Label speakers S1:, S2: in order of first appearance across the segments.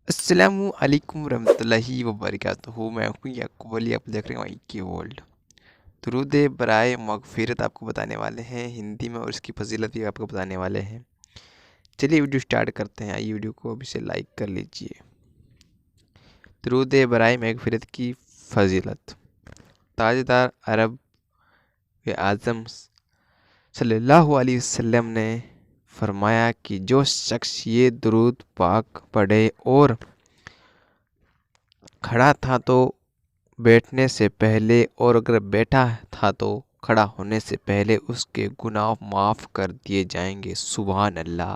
S1: अस्सलामु अलैकुम रहमतुल्लाहि व बरकातुहू। मैं हूँ याकूब अली, आप देख रहे हैं के वर्ल्ड। दुरूद बराए मगफिरत आपको बताने वाले हैं हिंदी में और इसकी फजीलत भी आपको बताने वाले हैं। चलिए वीडियो स्टार्ट करते हैं। आइए वीडियो को अभी से लाइक कर लीजिए। दुरूद बराए मगफिरत की फजीलत। ताजदार अरब व आज़म सल्लल्लाहु अलैहि वसल्लम ने फरमाया कि जो शख्स ये दुरूद पाक पढ़े और खड़ा था तो बैठने से पहले, और अगर बैठा था तो खड़ा होने से पहले उसके गुनाह माफ़ कर दिए जाएंगे। सुभान अल्लाह।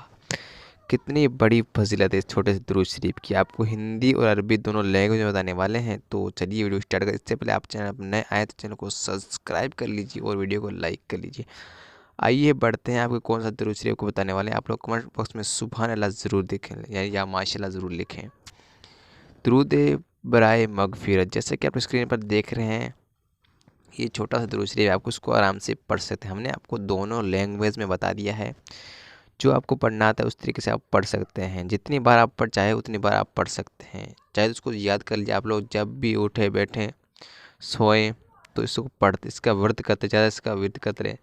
S1: कितनी बड़ी फजीलत है इस छोटे से दुरूद शरीफ की। आपको हिंदी और अरबी दोनों लैंग्वेज में बताने वाले हैं। तो चलिए वीडियो स्टार्ट करें। इससे पहले आप चैनल पर नए आए तो चैनल को सब्सक्राइब कर लीजिए और वीडियो को लाइक कर लीजिए। आइए बढ़ते हैं, आपको कौन सा दुरूद शरीफ को बताने वाले हैं। आप लोग कमेंट बॉक्स में सुभान अल्लाह ज़रूर लिखें या माशाल्लाह ज़रूर लिखें। दुरूद बराए मगफिरत, जैसे कि आप स्क्रीन पर देख रहे हैं, ये छोटा सा दुरूद शरीफ, आपको इसको आराम से पढ़ सकते हैं। हमने आपको दोनों लैंग्वेज में बता दिया है। जो आपको पढ़ना आता है उस तरीके से आप पढ़ सकते हैं। जितनी बार आप पढ़ चाहे उतनी बार आप पढ़ सकते हैं। चाहे तो उसको याद कर लीजिए। आप लोग जब भी उठे बैठें सोएं तो इसको पढ़ते, इसका वर्द करते, ज़्यादा इसका वर्द करते रहें,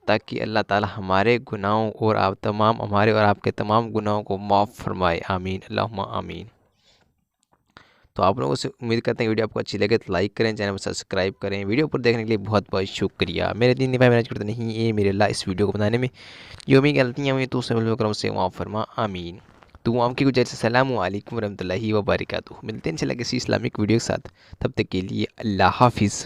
S1: ताकि अल्लाह ताला हमारे गुनाहों और आप तमाम हमारे और आपके तमाम गुनाहों को माफ़ फरमाए। आमीन अल्लाहुम्मा आमीन। तो आप लोगों से उम्मीद करते हैं वीडियो आपको अच्छी लगे तो लाइक करें, चैनल को सब्सक्राइब करें। वीडियो पर देखने के लिए बहुत बहुत शुक्रिया। मेरे दीन भाई मेहनत करते नहीं, ये मेरे अल्लाह इस वीडियो को बनाने में जो भी गलतियाँ हुई तो उसे करम से माफ़ फरमा। आमीन। दुआओं की गुजारिश। अस्सलामु अलैकुम रहमतुल्लाहि व बरकातुहू। मिलते हैं इंशाल्लाह किसी इस्लामिक वीडियो के साथ। तब तक के लिए अल्लाह हाफिज़।